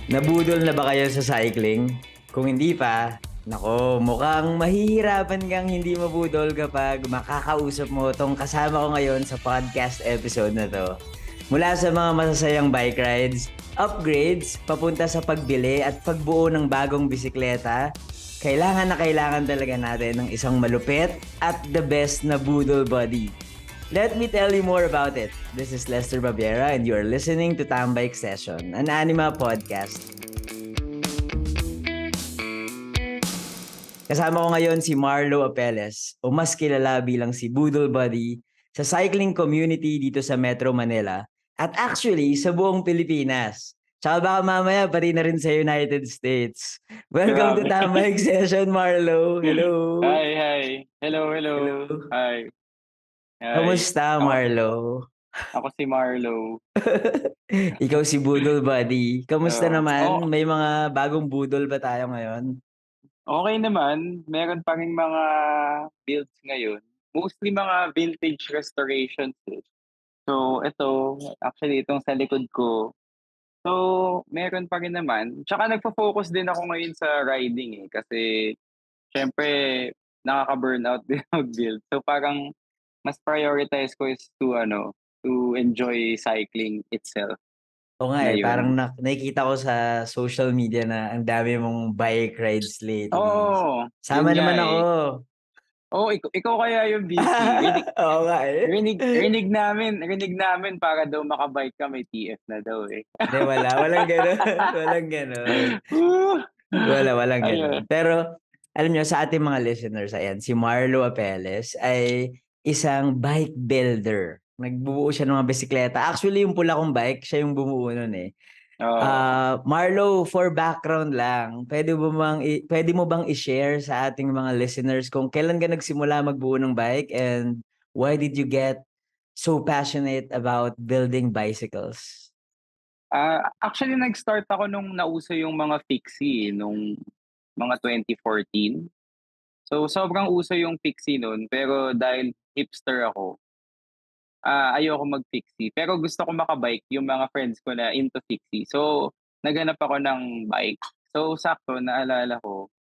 Nabudol na ba kayo sa cycling? Kung hindi pa, nako, mukhang mahihirapan kang hindi mabudol kapag makakausap mo tong kasama ko ngayon sa podcast episode na to. Mula sa mga masasayang bike rides, upgrades, papunta sa pagbili at pagbuo ng bagong bisikleta, kailangan talaga natin ng isang malupit at the best na budol buddy. Let me tell you more about it. This is Lester Babiera and you are listening to Tambike Session, an anima podcast. Kasama ko ngayon si Marlo Apeles o mas kilala bilang si Boodle Buddy sa cycling community dito sa Metro Manila at actually sa buong Pilipinas. Tsaka baka mamaya pati na rin sa United States. Welcome to Grabe. Tambike Session, Marlo. Hello. Hi. Hello. Hello. Hi. Kamusta, Ako, Marlo? ako si Marlo. Ikaw si Budol Buddy. Kamusta Oh, naman? May mga bagong budol ba tayo ngayon? okay naman. Meron pa ring mga builds ngayon. Mostly mga vintage restorations eh. So, itong sa likod ko. So, meron pa rin naman. Tsaka nagpo-focus din ako ngayon sa riding eh. Kasi, syempre, nakaka-burnout din mag-build. So, parang mas prioritize ko is to enjoy cycling itself. Oo nga eh, parang Ngayon. nakikita ko sa social media na ang dami mong bike rides lately. Oo, yun Sama nga naman ako. eh. Oo, ikaw kaya yung busy. Oo nga eh. Rinig namin para daw makabike ka, may TF na daw eh. Hindi, wala. Walang ganun. Walang ganun. Woo! Walang ganun. Ayun. Pero, alam nyo, sa ating mga listeners, ayan, si Marlo Apeles ay isang bike builder. Nagbubuo siya ng mga bisikleta. Actually, yung pula kong bike, siya yung bumuo nun eh. Oo. Marlo, for background lang, pwede mo bang i-share sa ating mga listeners kung kailan ka nagsimula magbuo ng bike and why did you get so passionate about building bicycles? Actually nag-start ako nung nauso yung mga fixie nung mga 2014. So sobrang uso yung fixie nun pero dahil hipster ako, ayoko mag-fixie. Pero gusto ko makabike yung mga friends ko na into fixie. So, naghanap ako ng bike. So, sakto naalala ko,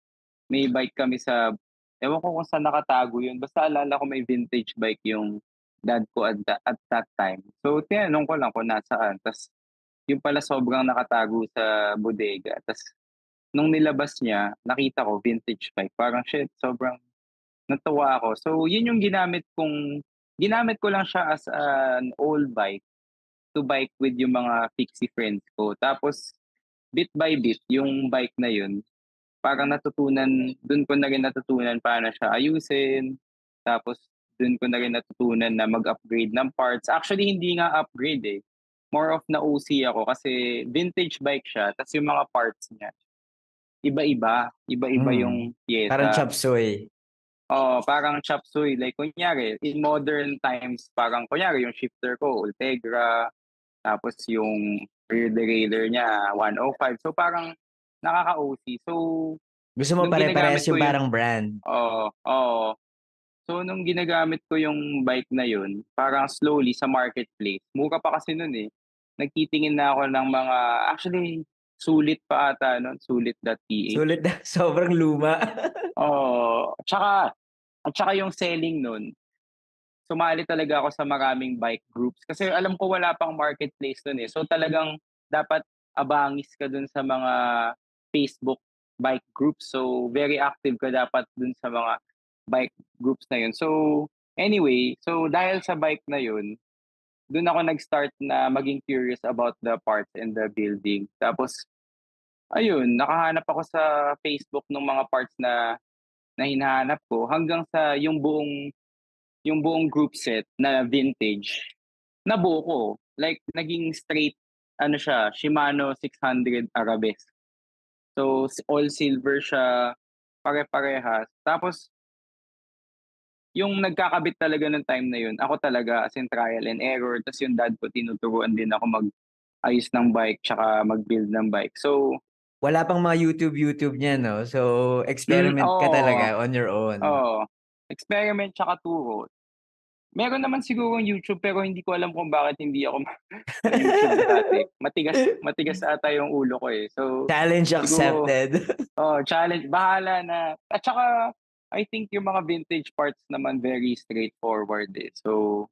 may bike kami sa ewan ko kung saan nakatago yun, basta alala ko may vintage bike yung dad ko at that time. So, tinanong ko lang kung nasaan, ta's yung pala sobrang nakatago sa bodega. Ta's nung nilabas niya, nakita ko vintage bike, parang shit, sobrang natuwa ako. So, yun yung ginamit ko lang siya as an old bike to bike with yung mga fixie friends ko. Tapos, bit by bit, yung bike na yun, parang dun ko na rin natutunan paano siya ayusin. Tapos, dun ko na rin natutunan na mag-upgrade ng parts. Actually, hindi nga upgrade eh. More of na OC ako kasi vintage bike siya. Tapos yung mga parts niya, iba-iba. Iba-iba Hmm. yung Parang pyesa. chop suey. Oo, parang chop suey. Like, kunyari, in modern times, parang kunyari, yung shifter ko, Ultegra, tapos yung rear derailleur niya, 105. So, parang nakaka-OC. So, Gusto mo nung ginagamit pare-pares ko yung yung, parang brand? oo. So, nung ginagamit ko yung bike na yun, parang slowly sa marketplace, mura pa kasi nun eh. Nagtitingin na ako ng mga, actually, sulit pa ata nun, sulit.ph. Sulit na, sobrang luma. Oo, at saka yung selling nun, sumali talaga ako sa maraming bike groups kasi alam ko wala pang marketplace dun eh. So talagang dapat abangis ka dun sa mga Facebook bike groups. So very active ka dapat dun sa mga bike groups na yun. So anyway, so dahil sa bike na yun, dun ako nag-start na maging curious about the parts and the building. Tapos ayun, nakahanap ako sa Facebook ng mga parts na hinahanap ko hanggang sa yung buong group set na vintage, nabuo ko. Like naging straight ano siya, Shimano 600 Arabesque. So, all silver siya, pare-parehas. Tapos yung nagkakabit talaga nung time na yun, ako talaga as in trial and error. Ta's yung dad ko tinuturuan din ako mag-ayos ng bike tsaka mag-build ng bike. So, Wala pang mga YouTube niya, no? So, experiment ka oo, talaga on your own. oo. Experiment tsaka turo. Meron naman sigurong YouTube pero hindi ko alam kung bakit hindi ako ma-YouTube dati. Matigas ata yung ulo ko, eh. So, Challenge siguro accepted. challenge bahala na. At saka I think yung mga vintage parts naman very straightforward, eh. So,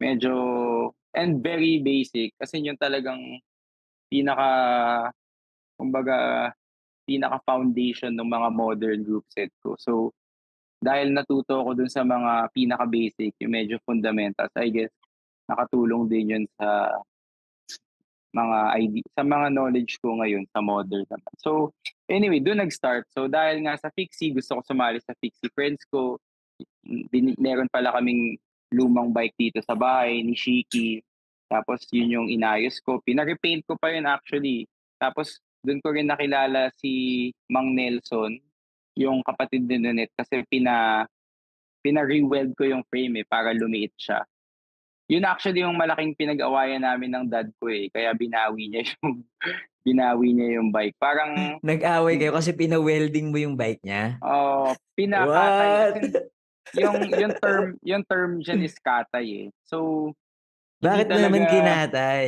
medyo and very basic kasi yun talagang pinaka kumbaga pinaka-foundation ng mga modern group set ko. So, dahil natuto ako dun sa mga pinaka-basic, yung medyo fundamentals, I guess nakatulong din yun sa mga knowledge ko ngayon sa modern naman. So, anyway, dun nag-start. So, dahil nga sa Fixie, gusto ko sumali sa Fixie friends ko. Meron pala kaming lumang bike dito sa bahay ni Shiki. Tapos yun yung inayos ko. Pina-repaint ko pa yun actually. Tapos dun ko rin nakilala si Mang Nelson, yung kapatid ni Nonet kasi pina-re-weld ko yung frame, para lumiit siya. Yun actually yung malaking pinag-awayan namin ng dad ko, kaya binawi niya yung binawi niya yung bike. Parang Nag-away kayo kasi pina-welding mo yung bike niya? pinakatay as What? in yung term diyan is katay, eh. So, hindi Bakit mo naman talaga kinatay?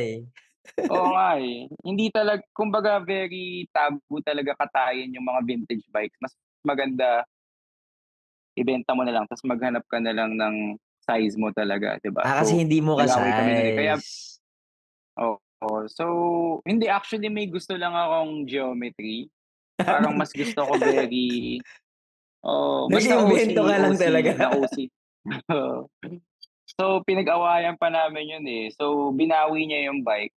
oo nga, eh. Hindi kumbaga very taboo talaga katayin yung mga vintage bikes. Mas maganda ibenta mo na lang ta's maghanap ka na lang ng size mo talaga, 'di ba? Kasi So, hindi mo nag-away kami nun, eh. Kaya ka-size. oo. So, hindi actually may gusto lang akong geometry. Parang mas gusto ko very basta Nag-iimbento ka lang talaga. OC. Oo. So, pinag-awayan pa namin yun, eh. So, binawi niya yung bike.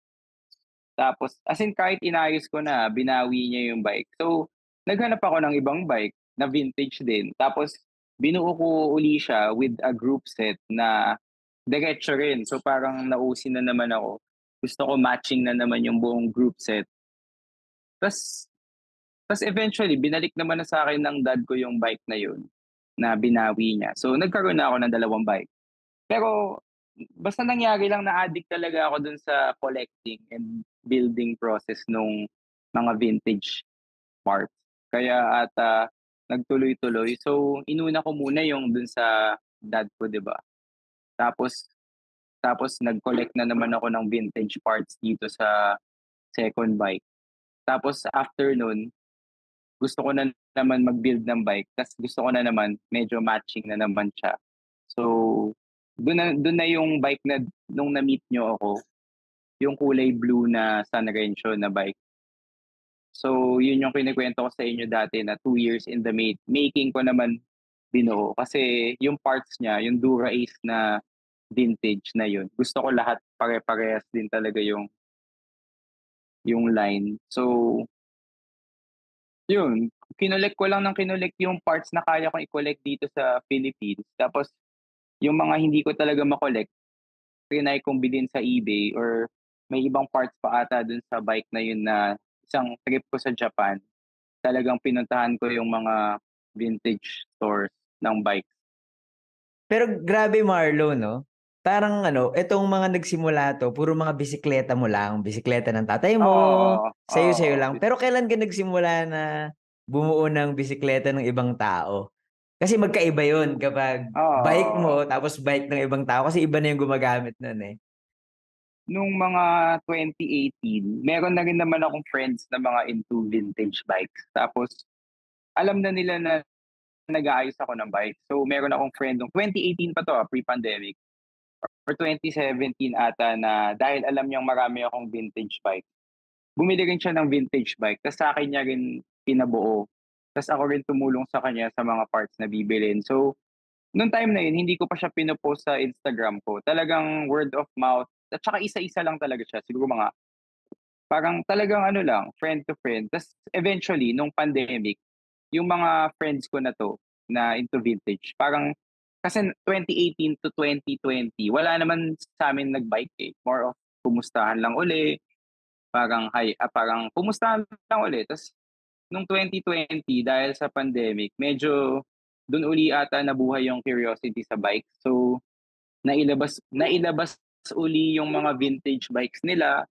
Tapos as in kahit inayos ko na, binawi niya yung bike. So, naghanap ako ng ibang bike na vintage din. Tapos binuo ko uli siya with a group set na diretso rin. So, parang nausi na naman ako. Gusto ko matching na naman yung buong group set. Tas tas eventually binalik naman na sa'kin ng dad ko yung bike na yun, na binawi niya. So, nagkaroon na ako ng dalawang bike. Pero basta nangyari lang na-addict talaga ako dun sa collecting and building process nung mga vintage parts. Kaya ata nagtuloy-tuloy. So, inuna ko muna yung dun sa dad ko, 'di ba? Tapos tapos nag-collect na naman ako ng vintage parts dito sa second bike. Tapos after nun, gusto ko na naman mag-build ng bike. Tas gusto ko na naman medyo matching na naman siya. So, dun na yung bike na nung na-meet niyo ako, yung kulay blue na Sanrencio na bike. So, yun yung kinukuwento ko sa inyo dati na 2 years in the making ko naman binuo. Kasi yung parts niya, yung Dura Ace na vintage na yun, gusto ko lahat pare-parehas din talaga yung line. So, yun, kinolek ko lang ng kinolek yung parts na kaya kong i-collect dito sa Philippines. Tapos yung mga hindi ko talaga ma-collect, triny kong bilhin sa eBay or may ibang parts pa ata dun sa bike na yun na isang trip ko sa Japan, talagang pinuntahan ko yung mga vintage stores ng bike. Pero grabe Marlo 'no? Parang ano, itong mga nagsimula 'to puro mga bisikleta mo lang, bisikleta ng tatay mo, Oo, sayo-sayo oo, lang. Pero kailan ka nagsimula na bumuo ng bisikleta ng ibang tao? Kasi magkaiba yun kapag bike oo. mo tapos bike ng ibang tao kasi iba na yung gumagamit nun, eh. Nung mga 2018, meron na rin naman akong friends na mga into vintage bikes. Tapos alam na nila na nag-aayos ako ng bike. So meron akong friend nung 2018 pa 'to, pre-pandemic or 2017 ata na dahil alam niyang marami akong vintage bike, bumili rin siya ng vintage bike ta's sa'kin niya rin pinabuo. Ta's ako rin tumulong sa kanya sa mga parts na bibilhin. So, nung time na yun hindi ko pa siya pino-post sa Instagram ko. Talagang word of mouth at saka isa-isa lang talaga siya. Siguro mga parang talagang ano lang, friend to friend. Ta's eventually nung pandemic, yung mga friends ko na 'to na into vintage, parang kasi 2018 to 2020 wala naman sa'min nag-bike, eh. More of kumustahan lang uli, parang kumustahan lang uli. Ta's nung 2020 dahil sa pandemic medyo dun uli ata nabuhay yung curiosity sa bike. So, nailabas nailabas uli yung mga vintage bikes nila,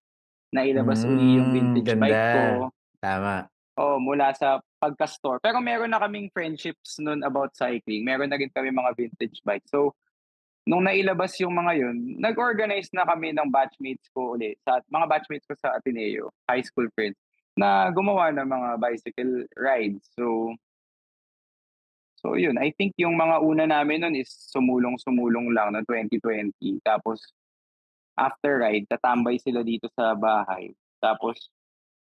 nailabas uli yung vintage Ganda. bike ko. Tama. Oo, mula sa pagka-store. Pero meron na kaming friendships nun about cycling. Meron na rin kami mga vintage bike. So, nung nailabas yung mga yun, nag-organize na kami ng batchmates ko ulit, sa mga batchmates ko sa Ateneo, high school friends, na gumawa ng mga bicycle rides. So yun, I think yung mga una namin nun is sumulong-sumulong lang no 2020. Tapos after ride, tatambay sila dito sa bahay. Tapos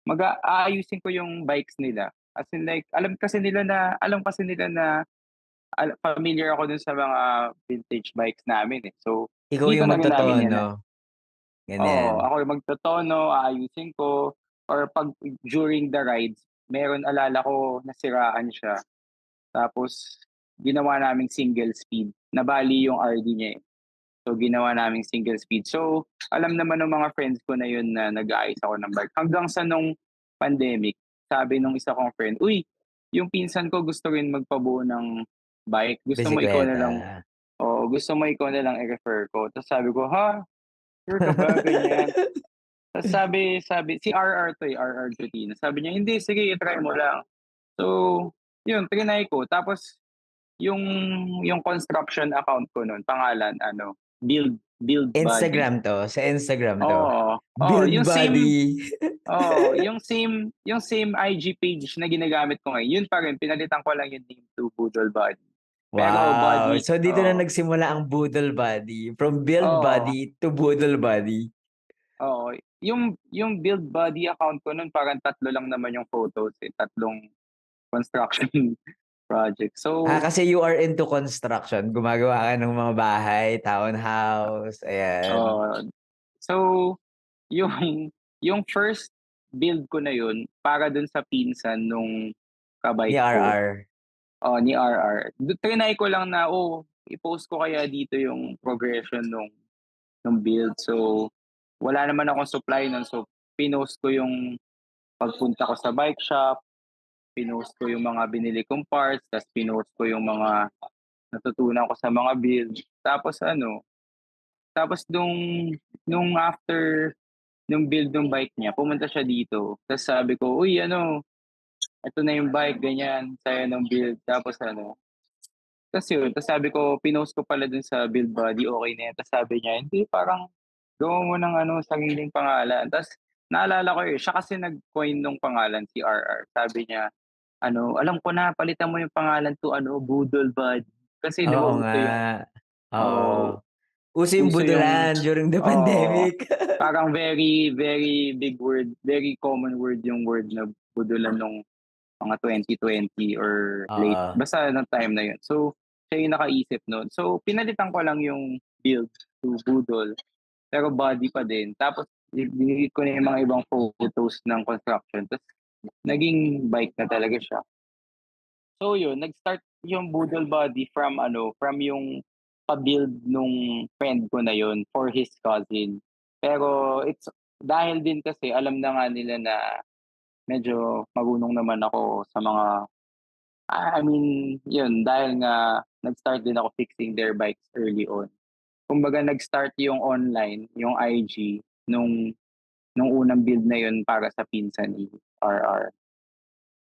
aayusin ko yung bikes nila. As in like, alam kasi nila na familiar ako dun sa mga vintage bikes namin eh. So Ikaw dito yung na rin namin yan. magtotono. Oo, Ganyan. ako yung magtotono, aayusin ko, or pag during the rides, meron alala ko nasiraan siya. Tapos ginawa naming single speed. Nabali yung RD niya eh. So ginawa naming single speed. So alam naman ng mga friends ko na yun na nag-aayos ako ng bike. Hanggang sa nung pandemic, sabi nung isa kong friend, "Uy, yung pinsan ko gusto rin magpabuo ng bike. Bisikleta. Gusto mo ikaw na lang i-refer ko." Tapos sabi ko, "Ha? Sure ka ba?" Ganyan. Tapos sabi si RR 'to, eh, RR Jutino. Sabi niya, "Hindi, sige i-try mo lang." So, yun triny ko. Tapos yung yung construction account ko nun pangalan ano, Build Buddy. Instagram to. Sa Instagram to. Oo, Build body. yung same IG page na ginagamit ko ngayon, yun pa rin pinalitan ko lang yung name to Budol Buddy. Pero Wow. body So dito na nagsimula ang Boodle Body. From build oo, body to Boodle Body. oo. Yung Build Buddy account ko nun parang tatlo lang naman yung photos, eh, tatlong construction project. So, Kasi you are into construction. Gumagawa ka ng mga bahay, townhouse, ayan. oo. So, yung yung first build ko na yun para dun sa pinsan nung Ni ka-bike ko, RR. ni RR. Triny ko lang na, i-post ko kaya dito yung progression nung build. So, wala naman akong supply nun. So, pinost ko yung pagpunta ko sa bike shop, pinost ko yung mga binili kong parts, ta's pinost ko yung mga natutunan ko sa mga build. Tapos nung after nung build ng bike niya, pumunta siya dito. Tapos sabi ko, "Uy ano, eto na yung bike, ganyan, saya ng build." Tapos yun, tapos sabi ko, pinost ko pala dun sa build body, okay na yan. Tapos sabi niya, "Hindi, parang gawa mo ng ano, sariling pangalan." Tapos naalala ko siya kasi nag-coin nung pangalan, si RR. Sabi niya, ano, "Alam ko na, palitan mo yung pangalan to ano, Budol Body." Kasi 'di ba Oo nga. uso yung Oo. oo, Uso yung uso yung budulan during the oo, pandemic. parang very, very big word, very common word yung word na budulan nung mga 2020 or late, Oo. basta nung time na yun. So, siya yung nakaisip nun. So, pinalitan ko lang yung build to budol, pero body pa din. Tapos, dinelete ko na yung mga ibang photos ng construction. Tapos, naging bike na talaga siya. So yun, nag-start yung Budol Body from yung pa-build nung friend ko na yun for his cousin. Pero it's dahil din kasi alam na nga nila na medyo marunong naman ako sa mga I mean, yun, dahil nga nag-start din ako fixing their bikes early on. Kumbaga nag-start yung online, yung IG nung unang build na yun para sa pinsan ni RR.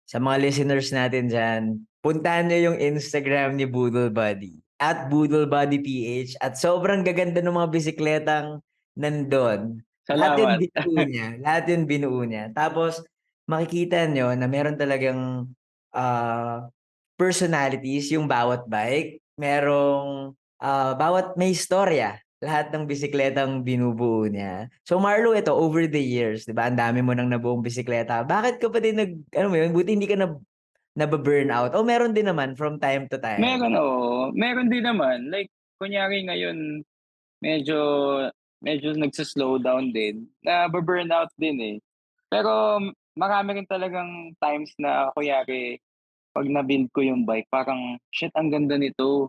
Sa mga listeners natin dyan, puntahan nyo yung Instagram ni Boodle Buddy. At Boodle Buddy PH. At sobrang gaganda ng mga bisikletang nandun. Lahat yun Salamat. binuo niya. Lahat yun binuo niya. Tapos, makikita nyo na meron talagang ah, personalities yung bawat bike. Merong bawat may istorya. Lahat ng bisikletang binubuo niya. So Marlo, ito over the years, 'di ba? Ang dami mo nang nabuong bisikleta. Bakit ka pa din ano mo yun, buti hindi ka nababurnout? O meron din naman from time to time? Meron, oo. Meron din naman. Like, kunyari ngayon, medyo, medyo nagsa-slow down din. Nabu-burnout din eh. Pero marami rin talagang times na kunyari, pag na-build ko yung bike, parang, shit, ang ganda nito.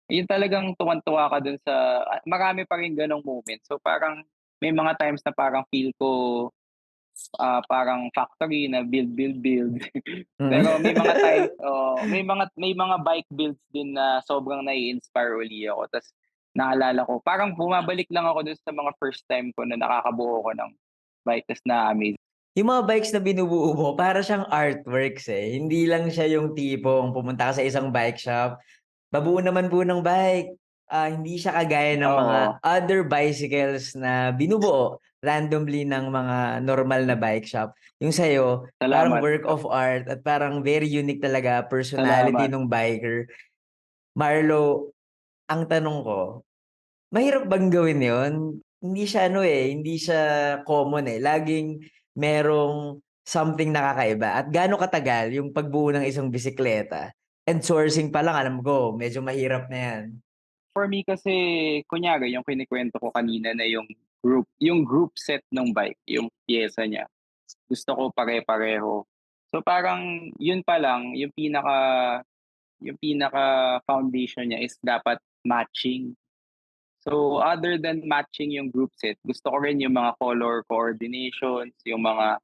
Yun talagang tuwan-tuwa ka dun sa, marami pa rin ganong moment. So parang, may mga times na parang feel ko, parang factory na build, build, build. Mm. Pero may mga bike builds din na sobrang nai-inspire uli ako. Tas naalala ko, parang bumabalik lang ako dun sa mga first time ko na nakakabuo ko ng bike tas na-amaze. Yung mga bikes na binubuo mo, para siyang artworks eh. Hindi lang siya yung tipong pumunta ka sa isang bike shop, babuo naman po ng bike. hindi siya kagaya ng mga Oo, other bicycles na binubuo randomly ng mga normal na bike shop. Yung sa'yo, parang salamat, work of art at parang very unique talaga personality salamat. ng biker. Marlo, ang tanong ko, mahirap bang gawin yon? Hindi siya ano eh, hindi siya common eh. Laging merong something nakakaiba. At gaano katagal yung pagbuo ng isang bisikleta? And sourcing pa lang, alam ko, medyo mahirap na yan. For me kasi, kunyari yung kinukuwento ko kanina na yung group set ng bike, yung piyesa niya, gusto ko pare-pareho. So parang yun pa lang, yung pinaka foundation niya is dapat matching. So other than matching yung group set, gusto ko rin yung mga color coordinations, yung mga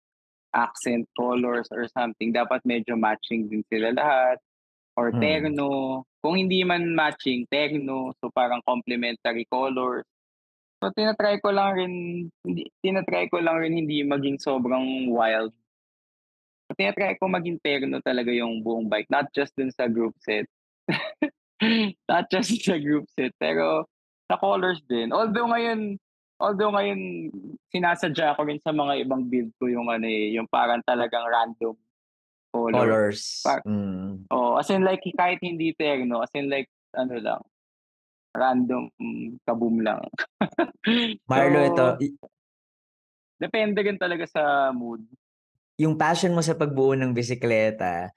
accent colors or something, dapat medyo matching din sila lahat or Hmm. terno. Kung hindi man matching, terno, so parang complementary colors. So tina-try ko lang rin hindi maging sobrang wild. Tina-try ko maging terno talaga yung buong bike, not just dun sa group set. Not just sa group set, pero sa colors din. Although ngayon sinasadya ko rin sa mga ibang build ko yung ano, eh, yung parang talagang random color. Colors. Pa Oo, as in like kahit hindi terno, as in like ano lang, random kaboom lang. Marlo, ito, So, depende rin talaga sa mood. yung passion mo sa pagbuo ng bisikleta,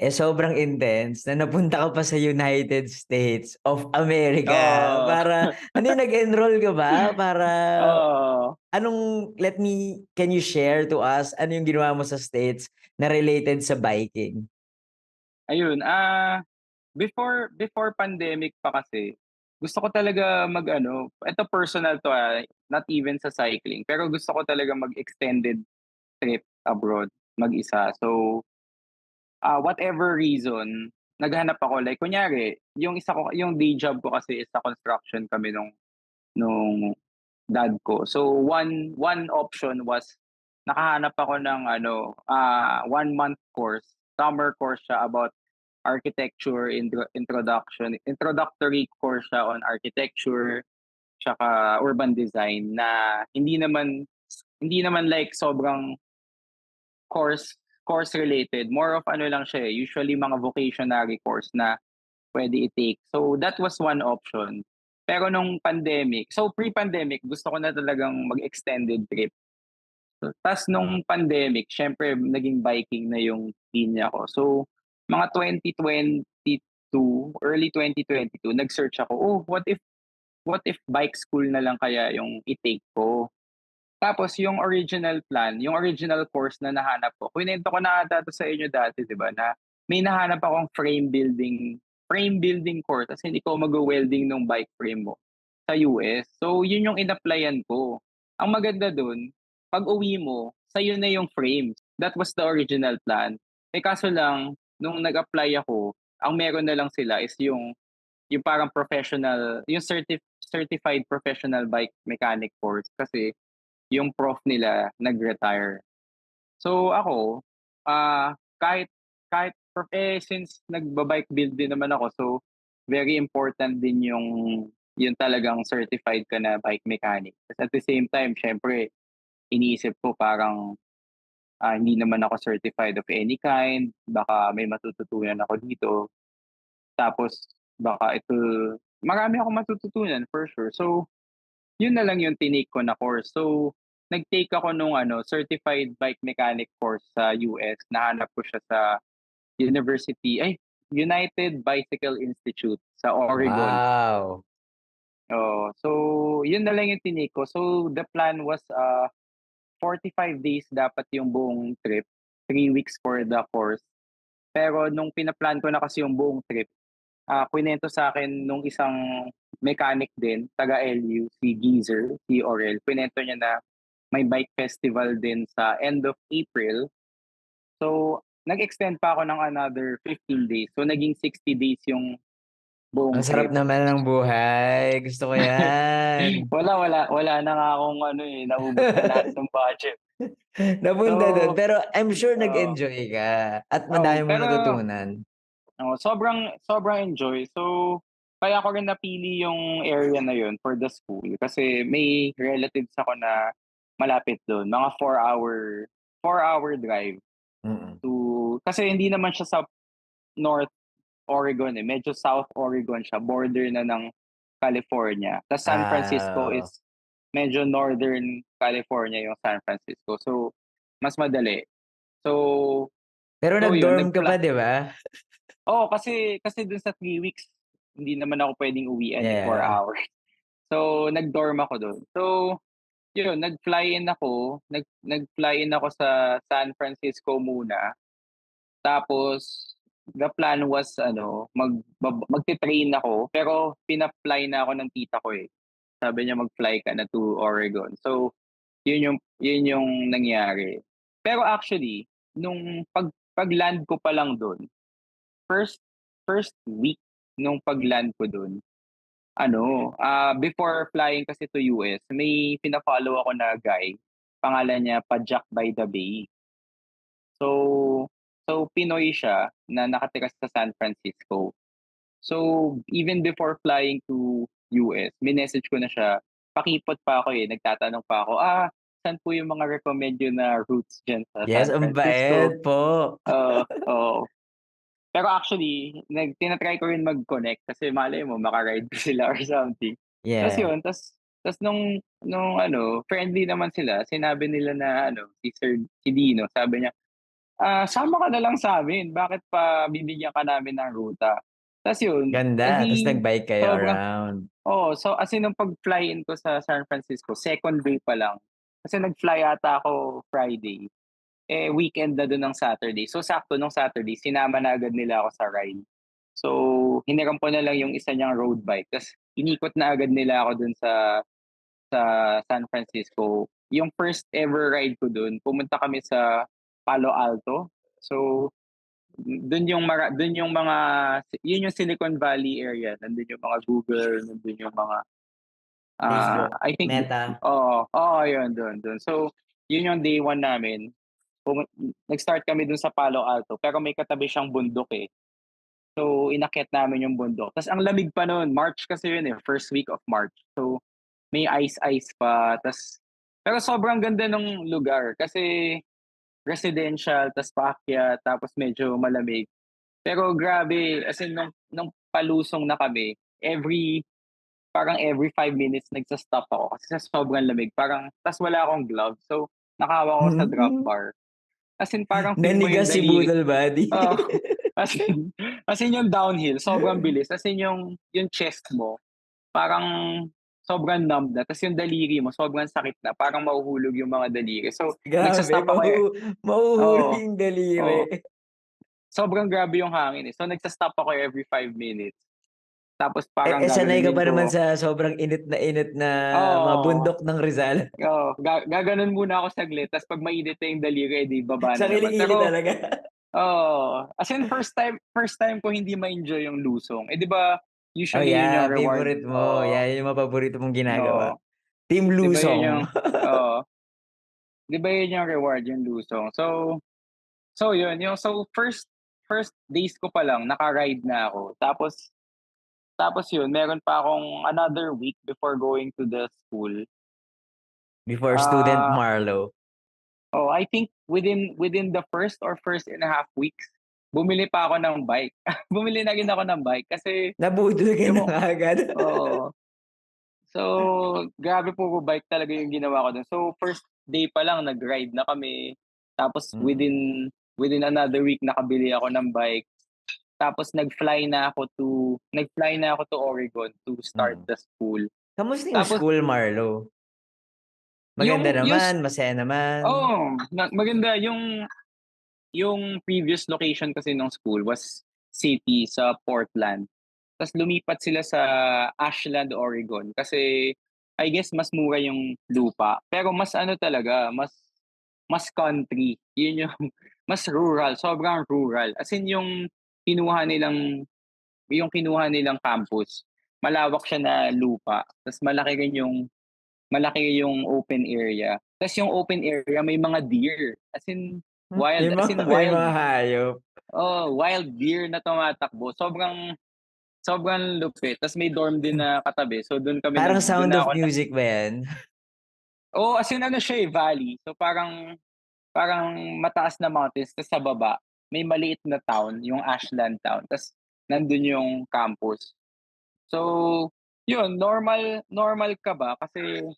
sobrang intense na napunta ka pa sa United States of America Oo, para ano yun, nag-enroll ka ba? Para oo. can you share to us ano yung ginawa mo sa States na related sa biking? Ayun, before pandemic pa kasi, gusto ko talaga mag-ano, eto personal 'to, not even sa cycling, pero gusto ko talaga mag-extended trip abroad mag-isa. So, whatever reason, naghanap ako like kunyari yung day job ko kasi is sa construction kami nung dad ko. So one option was nakahanap ako ng ano, 1 month course, summer course siya about architecture introductory course siya on architecture tsaka urban design na hindi naman like sobrang course related. More of ano lang siya, usually mga vocationary course na pwede i-take. So that was one option. Pero nung pandemic, so pre-pandemic, gusto ko na talagang mag-extended trip. So, tas nung pandemic, syempre naging biking na yung linya ko. So mga 2022, early 2022, nag-search ako, oh, what if bike school na lang kaya yung i-take ko? Tapos yung original course na nahanap ko, kinuwento ko na ata 'to sa inyo dati 'di ba, na may nahanap akong frame building course kasi hindi ko magwe-welding nung bike frame mo sa US. So yun yung in-applyan ko. Ang maganda dun, pag-uwi mo, sa'yo na yung frames. That was the original plan. Eh, kaso lang nung nag-apply ako, ang meron na lang sila is yung parang professional, yung certified professional bike mechanic course kasi yung prof nila nag-retire. So ako, kahit kahit since nagba-bike build din naman ako, so very important din yung talagang certified ka na bike mechanic. Ta's at the same time siyempre iniisip ko parang, hindi naman ako certified of any kind, baka may matututunan ako dito. Tapos baka marami akong matututunan for sure. So yun na lang yung tinake ko na course. So, nag-take ako nung ano, certified bike mechanic course sa US. Nahanap ko siya sa United Bicycle Institute sa Oregon. Wow! Oo. So, yun na lang yung tinake ko. So, the plan was 45 days dapat yung buong trip, 3 weeks for the course. Pero nung pinaplan ko na kasi yung buong trip, kinuwento sa'kin nung isang mechanic din, taga-LU, si Geezer, si Orel. Kinuwento niya na may bike festival din sa end of April. So, nag-extend pa ako ng another 15 days. So, naging 60 days yung Ang buong sarap trip. naman ng buhay, gusto ko yan. Wala na nga akong ano, eh, naubos na lahat ng budget. Napunta dun, So, pero I'm sure oo. nag-enjoy ka at madami mong Pero natutunan. sobrang sobrang enjoy. So, kaya ko rin napili yung area na yun for the school kasi may relatives ako na malapit doon. Mga 4 hour drive Mm. kasi hindi naman siya sa North Oregon eh. Medyo South Oregon siya. Border na ng California. Tas San Francisco Ah, is medyo Northern California yung San Francisco. So, mas madali. So, pero so yun, nag-dorm ka pa, di ba? Oo, kasi dun sa 3 weeks, hindi naman ako puwedeng uwian, eh, 4 Yeah. hours. So, nag-dorm ako dun. So, yun nag-fly in ako sa San Francisco muna. Tapos the plan was ano, magte-train ako, pero pina-fly na ako ng tita ko, eh. Sabi niya mag-fly ka na to Oregon. So, yun yung nangyari. Pero actually, nung pag-land ko pa lang dun, first first week nung pag-land ko dun, ano, before flying kasi to US, may fina-follow ako na guy, pangalan niya Pajak by the Bay. So Pinoy siya na nakatira sa San Francisco. So, even before flying to US, minessage ko na siya. Pakipot pa ako, eh, nagtatanong pa ako, saan po yung mga recommend niyo na routes diyan sa Yes, San ang Francisco? bait po. Oo. Pero actually, tina-try ko rin mag-connect kasi malay mo maka-ride sila or something. Tas Yeah. yun, tas nung ano, friendly naman sila, sinabi nila na ano, si Dino, sabi niya, "Sama ka na lang sa'min, bakit pa bibigyan ka namin ng ruta?" Tas yun, Ganda. eh, Tapos di nag-bike kayo sobrang around. oo. So, as in nung pag-fly-in ko sa San Francisco, second day pa lang, kasi nag-fly ata ako Friday. Eh, weekend na dun ng Saturday. So, sakto nung Saturday sinama na agad nila ako sa ride. So, hiniram ko na lang yung isa niyang road bike ta's inikot na agad nila ako dun sa San Francisco. Yung first ever ride ko dun, pumunta kami sa Palo Alto. So, dun yung mga yun yung Silicon Valley area. Nandun yung mga Google, nandun yung mga, Facebook, I think Meta. oo, yun dun. So, yun yung day one namin. Nag-start kami dun sa Palo Alto pero may katabi siyang bundok, eh. So, inakyat namin yung bundok. Tas ang lamig pa nun, March kasi yun, eh, first week of March. So, may ice pa pero sobrang ganda ng lugar kasi residential tas paakyat tapos medyo malamig. Pero grabe, as in nung palusong na kami, parang every 5 minutes nagsa-stop ako kasi sa sobrang lamig tas wala akong gloves. So, nakahawak ako sa drop bar. As in parang feel mo yung Nanigas si daliri Budol Buddy. oo, as in as in yung downhill sobrang bilis. As in yung chest mo parang sobrang numb na ta's yung daliri mo sobrang sakit na, parang mahuhulog yung mga daliri. So, Grabe, nagsa-stop ako, eh. mahuhulog Oo, yung daliri. oo. Sobrang grabe yung hangin, eh. So, nagsa-stop ako every 5 minutes. Tapos parang Sanay ka gaganunin pa naman ko sa sobrang init na mga oo, bundok ng Rizal. gaganon muna ako saglit ta's 'pag mainit na yung daliri, eh, di baba Sa na naman. kilikili Pero talaga. as in first time ko hindi ma-enjoy yung lusong. Eh, di ba Oh usually yun yung yeah, reward favorite mo. Yeah, yun yung mga paborito mong ginagawa. oo, Team di ba yun yung Lusong. oo, di ba yun yung reward, yung lusong. So yun, first first days ko pa lang naka-ride na ako. Tapos yun meron pa akong another week before going to the school. Before Student Ah, Marlo. I think within the first and a half weeks, bumili pa ako ng bike. Bumili na rin ako ng bike kasi Nabudol ka na yung nga agad. oo. So, grabe puro bike talaga yung ginawa ko dun. So, first day pa lang nag-ride na kami. Tapos Mm, within another week nakabili ako ng bike. Tapos nag-fly na ako to Oregon to start mm. the school. Kamusta yung Tapos school, Marlo? Maganda yung naman, masaya naman. oo, maganda yung previous location kasi ng school was city sa Portland. Tas lumipat sila sa Ashland, Oregon kasi I guess mas mura yung lupa. Pero mas ano talaga, mas country. Yun yung mas rural, sobrang rural. As in kinuha nilang kinuha nilang campus, malawak siya na lupa. Tas malaki yung open area. Tas yung open area may mga deer. May As mga, in may wild mga hayop. wild deer na tumatakbo. Sobrang Sobrang lupit. Tas may dorm din na katabi. So Parang dun Sound na of ako Music ba yan? as in ano siya, valley. So parang mataas na mountains tas sa baba may maliit na town, yung Ashland Town. Tas nandun yung campus. So, yun normal ka ba kasi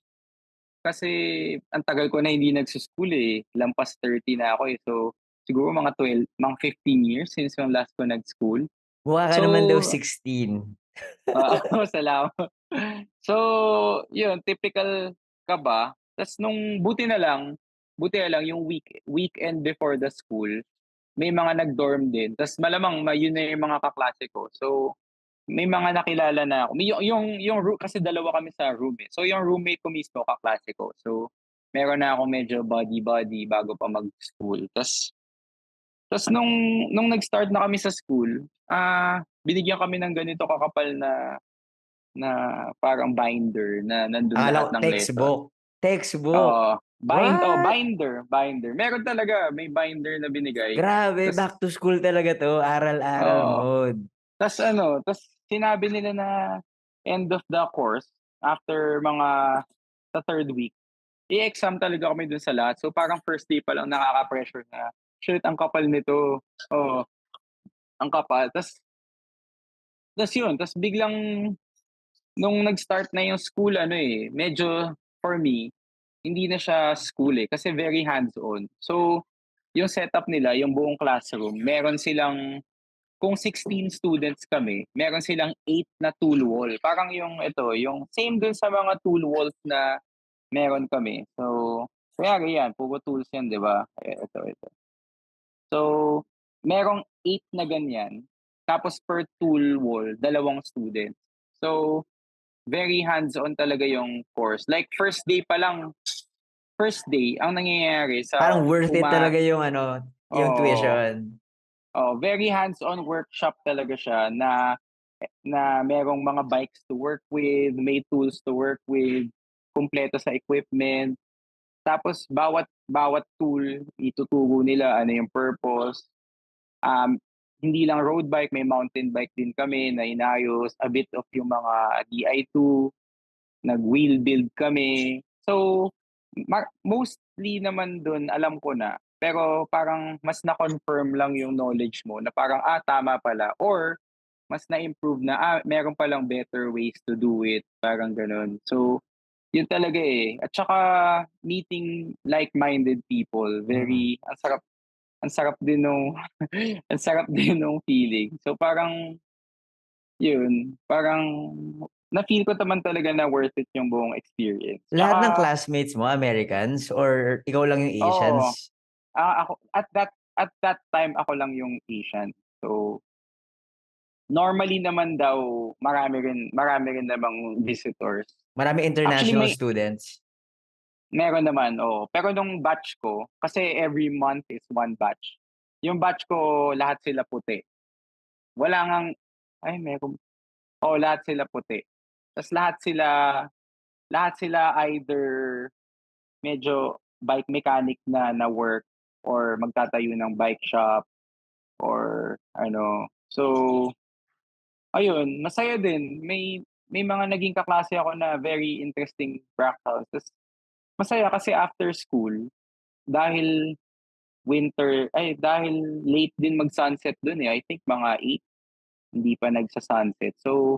ang tagal ko na hindi nagso-school, eh, lampas 30 na ako, eh. So, siguro mga 15 years since yung last ko nag-school. Mukha ka So, naman daw 16. oo, salamat. So, yun typical kaba ta's buti na lang yung weekend before the school, may mga nag-dorm din ta's malamang yun na yung mga kaklase ko. So, may mga nakilala na ako. Kasi dalawa kami sa room, eh. So, yung roommate ko mismo kaklase ko. So, meron na akong medyo buddy-buddy bago pa mag-school. Tas nung nag-start na kami sa school, binigyan kami ng ganito kakapal na parang binder na nandun Akala lahat ko ng lesson. textbook. Textbook. Oo, What? binder. Meron talaga, may binder na binigay. Grabe, Tas back to school talaga 'to, aral-aral oo. mode. Tas sinabi nila na end of the course, after sa third week, i-exam talaga kami dun sa lahat. So parang first day pa lang nakaka-pressure na, "Shit, ang kapal nito." Oo, ang kapal. Tas yun, biglang nung nag-start na yung school ano, eh, medyo for me, hindi na siya school, eh, kasi very hands-on. So, yung setup nila, yung buong classroom, meron silang kung 16 students kami, meron silang 8 na tool wall. Parang yung same dun sa mga tool walls na meron kami. So, kunyari yan, puro tools yan, 'di ba? Ito. So, merong 8 na ganyan, tapos per tool wall, 2 students. So, very hands-on talaga yung course. Like first day ang nangyayari Parang sa worth it talaga yung ano, yung oo. tuition. Very hands-on workshop talaga siya na merong mga bikes to work with, may tools to work with, kumpleto sa equipment. Tapos bawat bawat tool ituturo nila ano yung purpose. Um, Hindi lang road bike, may mountain bike din kami na inayos, a bit of yung mga Di2, nag-wheel build kami. So, mostly naman dun alam ko na, pero parang mas na-confirm lang yung knowledge mo na parang, tama pala or mas na-improve na, meron palang better ways to do it, parang gano'n. So, yun talaga, eh. At saka meeting like-minded people, Mm. ang sarap din nung ang sarap din nung feeling. So, parang yun, parang na-feel ko naman talaga na worth it yung buong experience. Lahat ng Tsaka classmates mo Americans or ikaw lang yung oo, Asians? ako at that time ako lang yung Asian. So, normally naman daw marami rin namang visitors. Maraming Actually international students? meron naman, oo. Pero nung batch ko, kasi every month is one batch. Yung batch ko lahat sila puti. Wala ngang ay meron lahat sila puti. Tas lahat sila either medyo bike mechanic na work or magtatayo ng bike shop or ano. So, ayun masaya din. May mga naging kaklase ako na very interesting fractals. Tas masaya kasi after school, dahil dahil late din mag-sunset dun, eh. I think mga 8 hindi pa nagsa-sunset. So,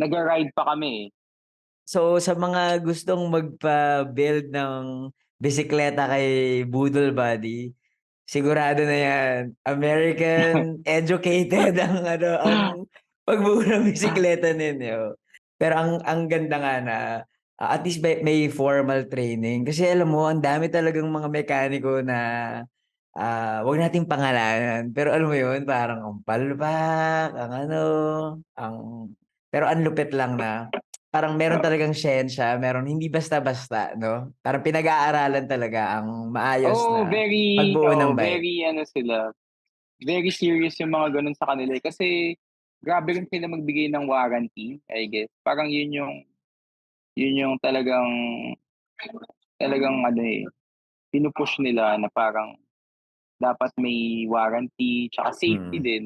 nagra-ride pa kami, eh. So, sa mga gustong magpa-build ng bisikleta kay Budol Buddy, sigurado na yan, American educated ang ano, ang pagbuo ng bisikleta ninyo. Pero ang ganda nga na, at least may formal training. Kasi alam mo, ang dami talagang mga mekaniko na, 'wag nating pangalanan. Pero alam mo yun, parang ang palpak, ang ano, ang pero ang lupit lang na parang meron talagang siyensya, meron hindi basta-basta 'no? Parang pinag-aaralan talaga ang maayos na pagbuo ng bike. Very ano sila, very serious yung mga gano'n sa kanila, eh. Kasi grabe rin sila magbigay ng warranty, I guess. Parang yun yung talagang ano, eh, pinu-push nila na parang dapat may warranty tsaka safety Mm. din.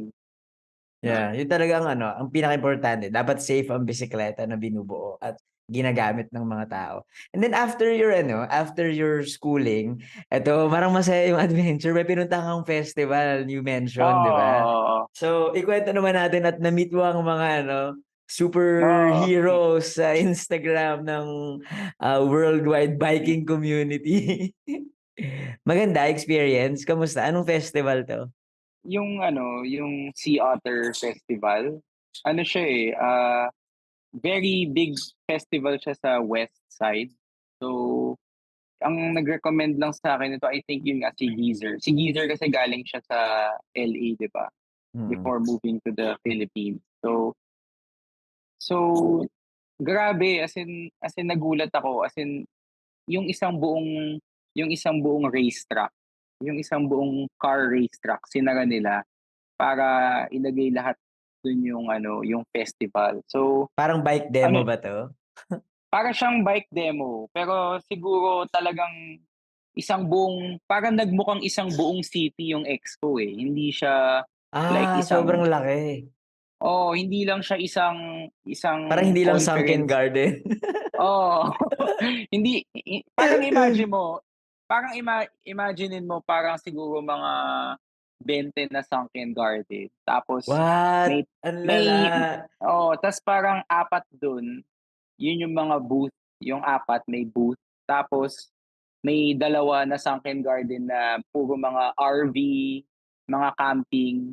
Yeah, yun talagang ang pinaka-importante. Dapat safe ang bisikleta na binubuo at ginagamit ng mga tao. And then after your schooling, eto, parang masaya yung adventure. May pinunta kang festival, you mentioned, di ba? Oo, So, ikwento naman natin at na-meet mo ang mga oo. superheroes sa Instagram ng worldwide biking community. Maganda experience. Kamusta? Anong festival to? Yung Sea Otter Festival, ano siya very big festival siya sa west side. So, ang nag-recommend lang sa akin ito, I think yun nga si Geezer. Si Geezer kasi galing siya sa LA, di ba? Mm. Before moving to the Philippines. So grabe, as in nagulat ako, as in yung isang buong yung isang buong racetrack, yung isang buong car racetrack sinara nila para ilagay lahat dun yung festival. So, Parang bike demo ano, ba to? para siyang bike demo, pero siguro talagang parang nagmukhang isang buong city yung expo eh. Hindi siya like Sobrang isang, laki. hindi lang siya Parang isang hindi lang sunken conference. garden. Oo. Hindi parang imaginein mo parang siguro mga 20 na sunken garden. Tapos What? may Ang lala. may tas parang apat dun, yun yung mga booth, yung apat may booth. Tapos may dalawa na sunken garden na puro mga RV, mga camping.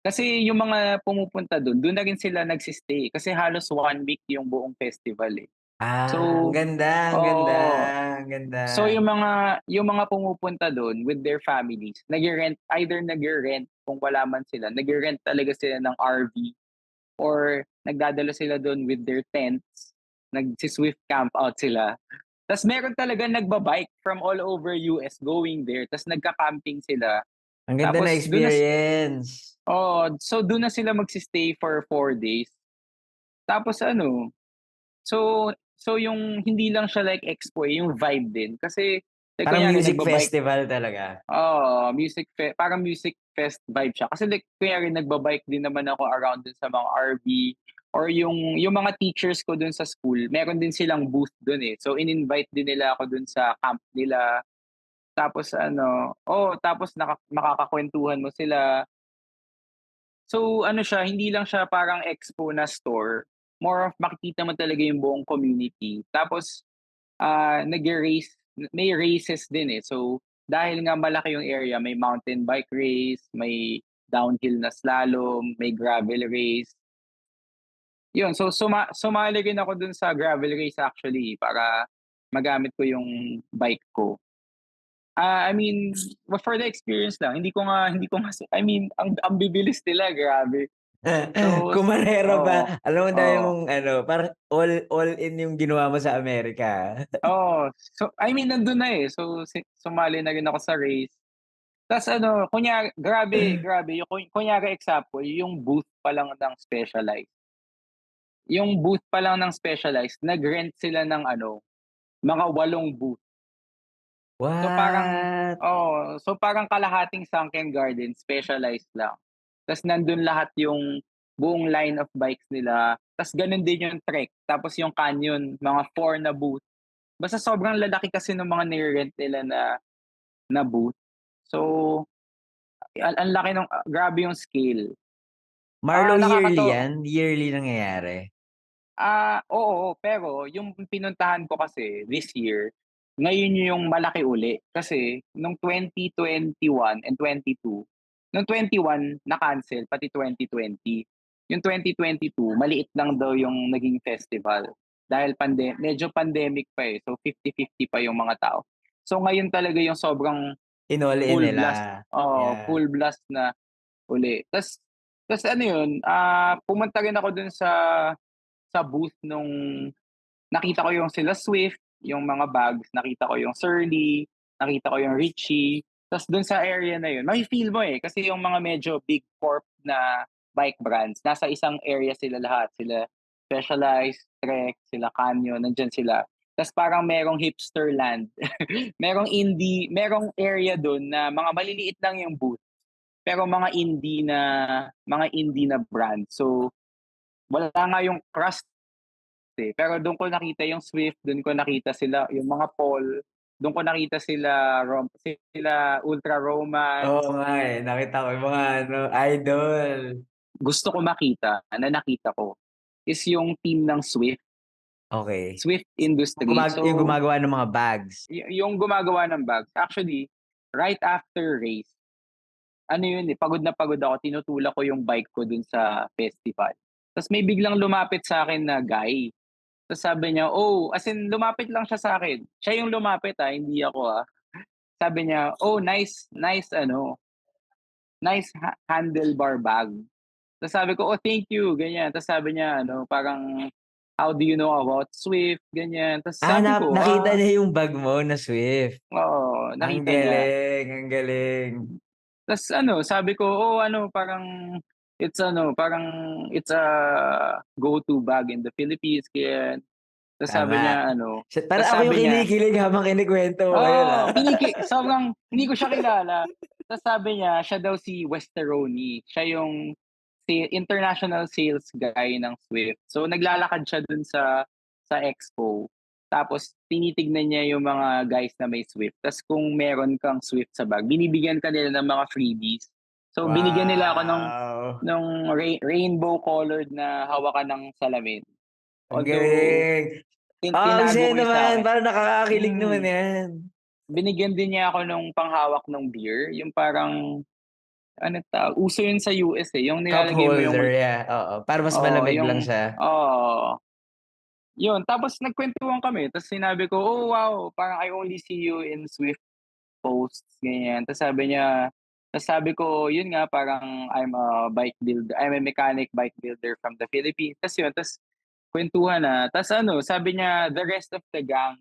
Kasi yung mga pumupunta dun na rin sila kasi halos 1 week yung buong festival, eh. Ang So ganda, ang ganda, oo. ang ganda. So yung mga pumupunta dun with their families, nagre-rent kung wala man sila, nagre-rent talaga sila ng RV or nagdadala sila dun with their tents, nagsi-Swift camp out sila. Tas meron talaga nagba-bike from all over US going there, tas nagka-camping sila. Ang ganda na Tapos experience. so dun na sila magsi-stay for 4 days. Tapos so yung hindi lang siya like expo, yung vibe din. Kasi like Parang kunyari music nagba-bike, festival talaga. parang music fest vibe siya. Kasi like kunyari nagba-bike din naman ako around dun sa mga RV or yung mga teachers ko dun sa school, meron din silang booth dun eh. So in-invite din nila ako dun sa camp nila. Tapos tapos makakakwentuhan mo sila. So ano siya, hindi lang siya parang expo na store, more of makikita mo talaga yung buong community. Tapos, nagre-race may races din, eh. So, dahil nga malaki yung area, may mountain bike race, may downhill na slalom, may gravel race. Yun, so sumali rin ako dun sa gravel race actually para magamit ko yung bike ko. I mean, for the experience lang, hindi ko nga I mean, ang bibilis nila, grabe. So Kumarera oo, pa. Alam mo, dami oo. mong parang all in yung ginawa mo sa Amerika. Oo. So, I mean nandun na, eh. So, sumali na rin ako sa race. Ta's kunyari grabe, grabe yung kunyari example, yung booth pa lang ng Specialized. Yung booth pa lang ng Specialized, nag-rent sila ng mga 8 booth. So, parang What? kalahating sunken garden, Specialized lang. Ta's nandun lahat yung buong line of bikes nila, ta's ganun din yung trek, tapos yung canyon, mga 4 na booth. Basta sobrang lalaki kasi ng mga nire-rent nila na booth. So, ang laki grabe yung scale. Marlo, yearly Nakakatawa. yan? Yearly nangyayari? Oo, pero yung pinuntahan ko kasi this year, ngayon yung malaki uli. Kasi nung 2021 and 22, nung 21 na-cancel pati 2020. Yung 2022 maliit lang daw yung naging festival dahil medyo pandemic pa, eh. So 50-50 pa yung mga tao. So ngayon talaga yung sobrang In-all in full blast, nila. oo, Yeah. full blast na uli. Tas ano yun, pumunta rin ako dun sa booth nung nakita ko yung sila Swift, yung mga bags, nakita ko yung Surly, nakita ko yung Richie. Tas dun sa area na yun, mafi-feel mo, eh, kasi yung mga medyo big corp na bike brands, nasa isang area sila lahat. Sila Specialized, Trek, sila Canyon, nandiyan sila. Tas parang merong hipster land, merong area dun na mga maliliit lang yung booth. pero mga indie na brand. So, wala nga yung Crust, eh, pero dun ko nakita yung Swift, dun ko nakita sila yung mga Paul, dun ko nakita sila Ultra Oo Romance. nga eh, nakita ko yung mga ano, idol. Gusto ko makita, na nakita ko, is yung team ng Swift, Okay. Swift Industry. Yung So, gumagawa ng mga bags. yung gumagawa ng bags. Actually, right after race, ano yun eh, pagod na pagod ako, tinutulak ko yung bike ko dun sa festival. Tapos may biglang lumapit sa akin na guy. Tapos sabi niya, oh, as in lumapit lang siya sa akin. Siya yung lumapit hindi ako Sabi niya, oh, nice handlebar bag. Tapos sabi ko, oh, thank you, ganyan. Tapos sabi niya, parang, how do you know about Swift, ganyan. Tapos sabi ko, Nakita niya yung bag mo na Swift. oo, Ang nakita niya. galing, ang galing. Tas sabi ko, parang it's a go-to bag in the Philippines, kaya tas sabi Tama. niya tas Parang ako yung sabi niya, kinikilig habang kinikwento mo ngayon oo, sobrang hindi ko siya kilala. Tas sabi niya, siya daw si Westeroni, siya yung international sales guy ng Swift. So naglalakad siya dun sa expo. Tapos tinitignan niya yung mga guys na may Swift. Tas kung meron kang Swift sa bag, binibigyan ka nila ng mga freebies. So binigyan nila ako ng Wow. rainbow colored na hawakan ng salamin. Ang Although galing. Ang tinago saya ko yung sa naman. akin. Parang nakakakilig naman Mm, yan. binigyan din niya ako nung panghawak ng beer, yung parang uso yun sa US eh, yung Cup nilalagay mo yung holder, yeah. Oo. Para mas oo, malamig lang yung siya. oo. Yun, tapos nagkwentuhan kami, tapos sinabi ko, "Oh, wow, parang I only see you in Swift posts," ganyan. Tapos sabi ko, yun nga, parang I'm a mechanic bike builder from the Philippines. Tapos kwentuhan na. Tapos sabi niya, the rest of the gang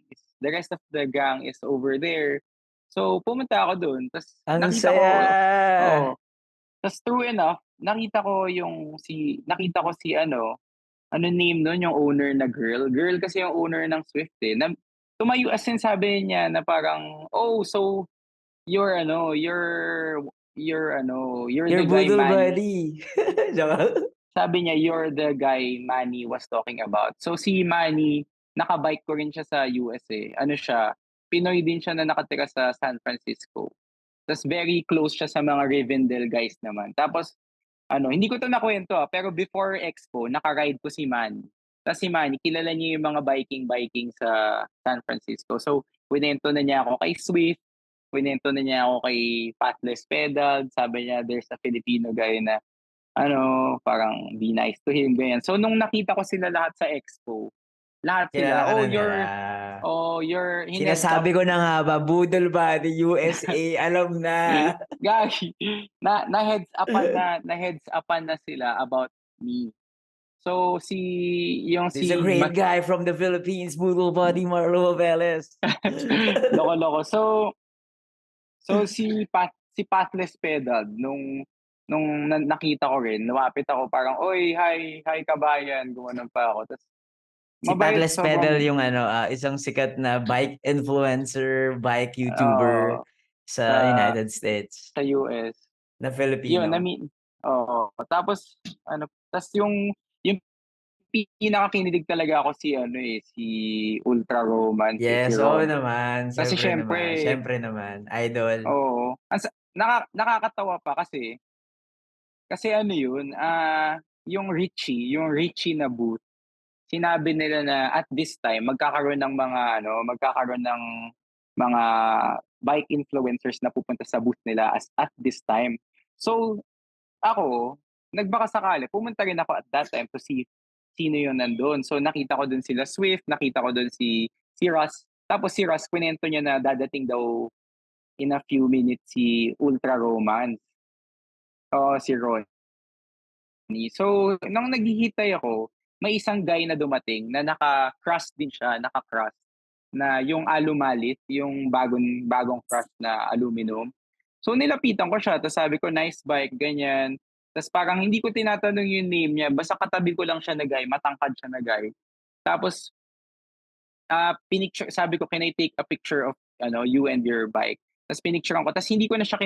is over there. So, pumunta ako dun. Tapos Ang nakita ko, saya. oh, tapos true enough, nakita ko si ano name nun, yung owner na girl. Girl kasi yung owner ng Swift eh. Tumayo as in sabi niya na parang, "Oh, so you're you're Your the guy budol Manny." buddy. Joke. Sabi niya, "You're the guy Manny was talking about." So si Manny, nakabike ko rin siya sa US eh. Ano siya, Pinoy din siya na nakatira sa San Francisco. Tas very close siya sa mga Rivendell guys naman. Tapos hindi ko 'to nakuwento pero before Expo naka-ride ko si Manny. Tas si Manny kilala niya yung mga biking sa San Francisco. So, kinuwento na niya ako kay Swift, kinuwento na niya ako kay Pathless Pedal, sabi niya there's a Filipino guy na parang be nice to him, ganyan. So, nung nakita ko sila lahat sa Expo, lahat Kilala sila, ka "Oh, na nila. you're heads up." Sinasabi ko na nga ba, budol buddy, USA, alam na. Guys, na-heads upan na sila about me. So yung He's a si great guy from the Philippines, budol buddy Marlo Velez. loko-loko. So si Pathless Pedal nung nakita ko rin, lumapit ako parang, "Oy, hi, hi kabayan." Gumanon pa ako. Tapos Si mabait, Patles Pedal sobrang yung isang sikat na bike influencer, bike YouTuber oo, sa sa United States sa US. na Yun, Filipino. oo. Tapos yung pinakakinilig talaga ako si Ultra Romance si Yes, oo Ron. naman. Kasi Siyempre naman. siyempre, Siyempre naman. Idol. oo. Nakakatawa pa kasi ano yun, yung Richie na booth, sinabi nila na at this time magkakaroon ng mga bike influencers na pupunta sa booth nila at this time. So, ako, nagbakasakali, pumunta rin ako at that time to see sino yung nandun. So nakita ko dun sila Swift, nakita ko dun si Russ. Tapos si Russ, kwinento niya na dadating daw in a few minutes si Ultra Romance. O si Ronnie. So, nung naghihintay ako, may isang guy na dumating na naka-cross din siya, naka-cross na yung alumalit, yung bagong cross na aluminum. So nilapitan ko siya, tapos sabi ko, "Nice bike," ganyan. Tapos parang hindi ko tinatanong yung name niya, basta katabi ko lang siya na guy, matangkad siya na guy. Tapos sabi ko, "Can I take a picture of you and your bike?" Tapos pinicturean ko, tapos hindi ko na siya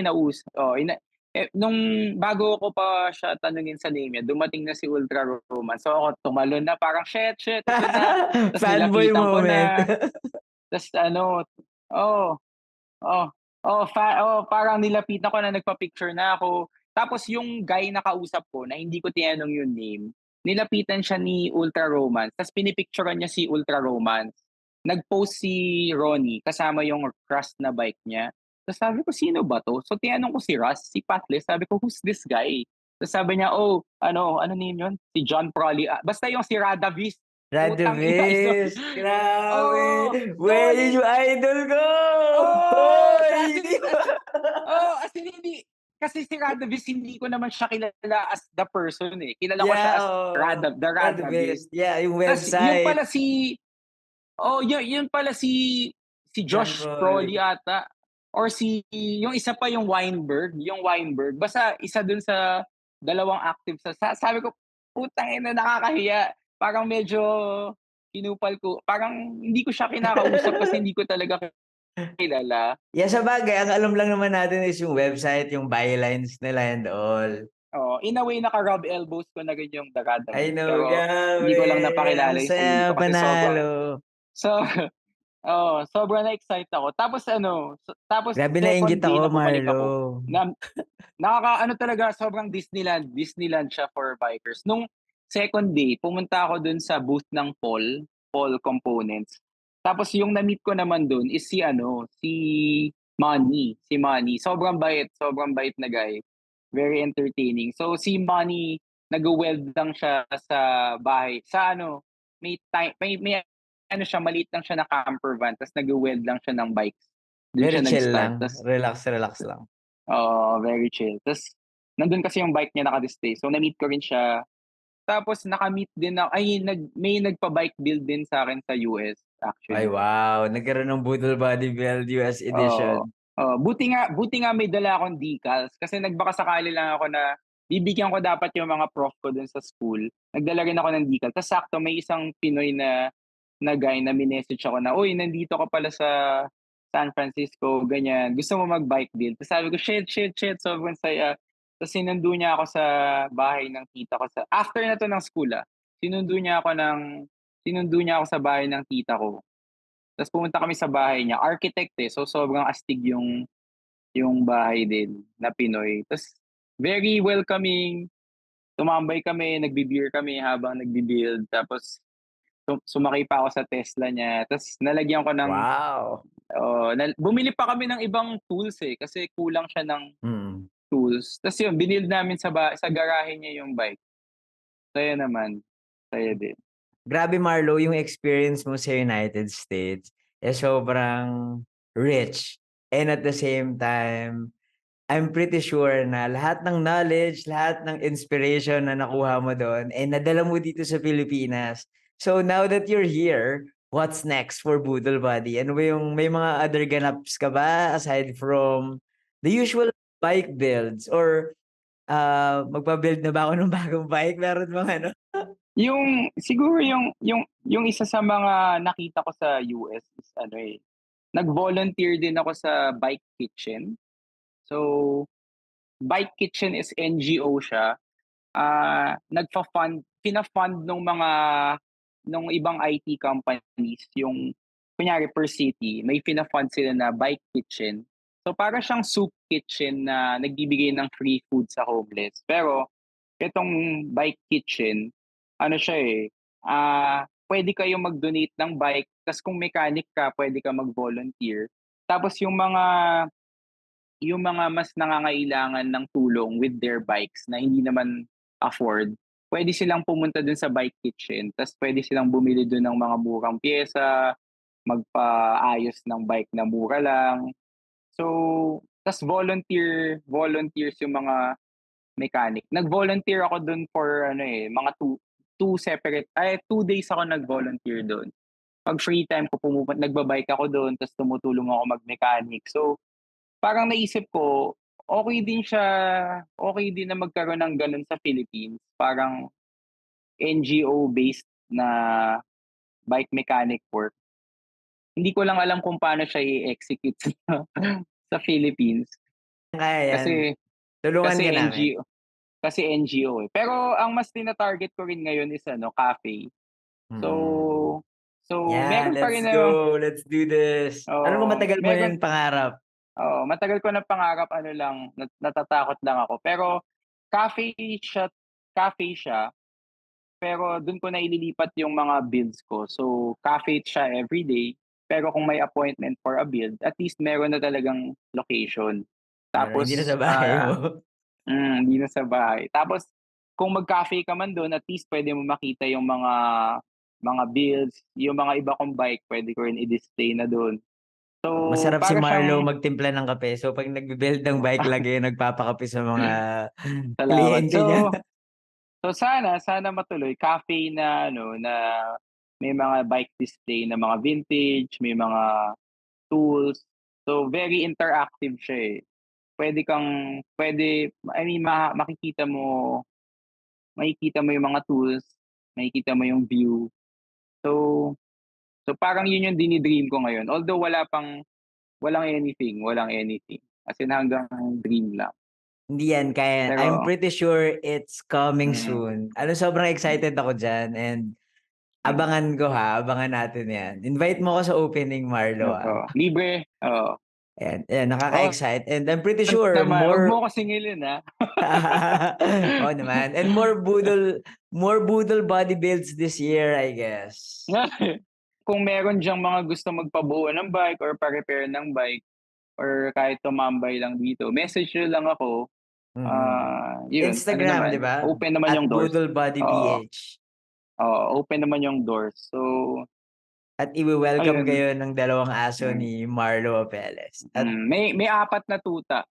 nung bago ko pa siya tanungin sa name niya, dumating na si Ultra Romance. So ako tumalon na parang, "Shit, ito na." Ta's Fanboy nilapitan ko moment. na, ta's ano, oo, oo, parang nilapitan ko na, nagpa-picture na ako. Tapos yung guy na kausap ko na hindi ko tinanong yung name, nilapitan siya ni Ultra Romance ta's pinipicturan niya si Ultra Romance. Nag-post si Ronnie kasama yung crust na bike niya. Ta's sabi ko, "Sino ba 'to?" So tinanong ko si Russ, si Patles, sabi ko, "Who's this guy?" Ta's sabi niya, "Oh, ano name yun? Si John Prolly." Basta yung si Radavis. Putang ina, Radavis, grabe. oo, Wey, yun solid. yung idol ko. Oo, Hoy, as in hindi ba? as in hindi kasi si Radavis hindi ko naman siya kilala as the person, eh. Kilala ko siya Yeah, as oh. The Radavis. Radavis. Yeah, yung Tas yun website. pala si yun pala si John Josh Paul. Crowley ata or yung isa pa yung Weinberg. Basta isa dun sa dalawang active sabi ko, "Putang ina, nakakahiya." Parang medyo kinupal ko, parang hindi ko siya kinakausap kasi hindi ko talaga kilala. Yeah, sabagay ang alam lang naman natin is yung website, yung bylines nila and all. Oo, in a way naka-rub elbows ko na rin yung The I Radavis, know, pero hindi ko lang grabe. napakilala Ang yung sarili ko saya, kasi panalo. so sobrang na-excite ako. Tapos tapos Grabe second nainggit day ako, na bumalik Marlo. ako, na nakakaano talaga, sobrang Disneyland siya for bikers. Nung second day, pumunta ako dun sa booth ng Paul Components. Tapos yung na-meet ko naman dun is si Manny. Sobrang bait na guy. Very entertaining. So si Manny, nag-weld lang siya sa bahay. May ano siya, maliit lang siya na camper van, tapos nag-weld lang siya ng bikes. Dun Very siya chill nag-start. lang. Tapos Relax, relax lang. very chill. Tapos nandun kasi yung bike niya naka-display. So na-meet ko rin siya. Tapos naka-meet din ako, may nagpa-bike build din sa akin sa US Ay, actually. wow. Nagkaroon ng Budol Body Build US Oo. edition. Buti nga may dala akong decals kasi nagbakasakali lang ako na bibigyan ko dapat yung mga prof ko dun sa school. Nagdala rin ako ng decals. Tapos sakto may isang Pinoy na guy na minessage ako na, "Uy, nandito ka pala sa San Francisco, ganyan. Gusto mo mag-bike build?" Tapos sabi ko, shit, sobrang saya. Tapos sinundo niya ako sa bahay ng tita ko after na 'to ng school, sinundo niya ako sa bahay ng tita ko. Tapos pumunta kami sa bahay niya, architect, eh, so sobrang astig yung bahay din na Pinoy. Tapos very welcoming, tumambay kami, nagbi-beer kami habang nagbi-build, tapos sumakay pa ako sa Tesla niya, tapos nalagyan ko ng Wow. bumili pa kami ng ibang tools, eh, kasi kulang siya ng Mm. tools. Tapos yun, binild namin sa garahe niya yung bike. Saya naman, saya din. Grabe, Marlo, yung experience mo sa United States sobrang rich. And at the same time, I'm pretty sure na lahat ng knowledge, lahat ng inspiration na nakuha mo doon, nadala mo dito sa Pilipinas. So now that you're here, what's next for Budol Buddy? Ano ba yung, may mga other ganaps ka ba aside from the usual bike builds? Or magpa-build na ba ako ng bagong bike? Meron bang ano? Siguro yung isa sa mga nakita ko sa US is nag-volunteer din ako sa Bike Kitchen. So, Bike Kitchen is NGO siya. Fina-fund nung ibang IT companies yung kunyari per city, may fina-fund sila na Bike Kitchen. So, para siyang soup kitchen na nagbibigay ng free food sa homeless. Pero itong Bike Kitchen, ano siya, eh, puwede kayong mag-donate ng bike, ta's kung mechanic ka, puwede ka mag-volunteer. Tapos yung mga mas nangangailangan ng tulong with their bikes na hindi naman afford, puwede silang pumunta dun sa Bike Kitchen, ta's puwede silang bumili dun ng mga murang piyesa, magpaayos ng bike na mura lang. So, ta's volunteers yung mga mechanic. Nag-volunteer ako dun for mga 2 days ako nag-volunteer dun. 'Pag free time ko nagba-bike ako dun ta's tumutulong ako mag-mechanic. So, parang naisip ko, okey din na magkaroon ng gano'n sa Philippines. Parang NGO based na bike mechanic work. Hindi ko lang alam kung paano siya i-execute sa Philippines. Kaya yan. Kasi Tulungan Kasi ka namin. NGO eh. Pero ang mas tina-target ko rin ngayon is cafe. Mm. So so Yeah, meron pa let's rin na go. Let's do this. Alam ko oo, matagal mo na meron yung pangarap. matagal ko ng pangarap lang natatakot lang ako. Pero cafe siya cafe siya, pero dun ko na ililipat yung mga builds ko. So cafe siya everyday, pero kung may appointment for a build, at least meron na talagang location. Pero hindi na Tapos, sa bahay mo. hindi na sa bahay. Tapos kung mag-cafe ka man dun, at least puwede mo makita yung mga builds, yung mga iba kong bike puwede ko rin i-display na dun. So, Masarap si para Marlo siyang magtimpla ng kape. So, pag nagbe-build ng bike, lagi yung nagpapakape sa mga salamat. kliyente niya. So sana matuloy cafe na na may mga bike display na mga vintage, may mga tools. So very interactive siya, eh. I mean makikita mo yung mga tools, makikita mo yung view. So so parang yun yung dini-dream ko ngayon. Although walang anything. As in hanggang dream lang. Hindi yan kaya. I'm Pero pretty sure it's coming mm, soon. Sobrang excited ako dyan and mm, abangan ko ha, abangan natin yan. Invite mo ko sa opening, Marlo oo, ah. libre, oo. Ayan, ayan, Oo nakaka-excite. And I'm pretty sure naman, 'wag mo more ko singilin, Oo naman. And more budol body builds this year, I guess. Kung meron diyang mga gusto magpabuo ng bike or pa-repair ng bike or kahit tumambay lang dito, message niyo lang ako. Mm. Yun ano Instagram, naman, 'di ba? open naman At yung doors. Budol Body Oo, PH. oo, open naman yung doors. So, At iwe-welcome ayun, kayo ng dalawang aso hmm, ni Marlo Apeles. At may 4 na tuta.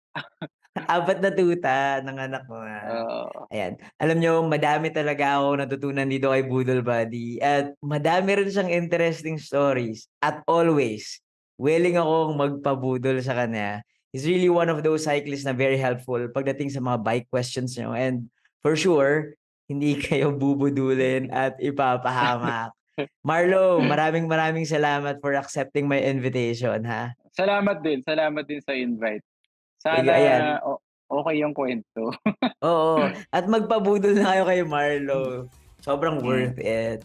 apat na tuta ng anak mo nga. Oo, Ayan. Alam nyo, madami talaga ako natutunan dito kay Budol Buddy. At madami rin siyang interesting stories. At always, willing akong magpabudol sa kanya. He's really one of those cyclists na very helpful pagdating sa mga bike questions nyo. And for sure, hindi kayo bubudulin at ipapahamak. Marlo, maraming maraming salamat for accepting my invitation, ha? salamat din sa invite. Sige, Sana ayan. okey yung kuwento. Oo, at magpabudol na kayo kay Marlo. Sobrang Hmm, worth it.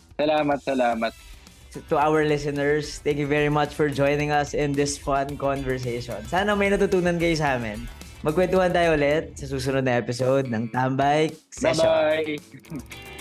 salamat. To our listeners, thank you very much for joining us in this fun conversation. Sana may natutunan kayo sa amin. Magkwentuhan tayo ulit sa susunod na episode ng Tambay Session. Bye-bye.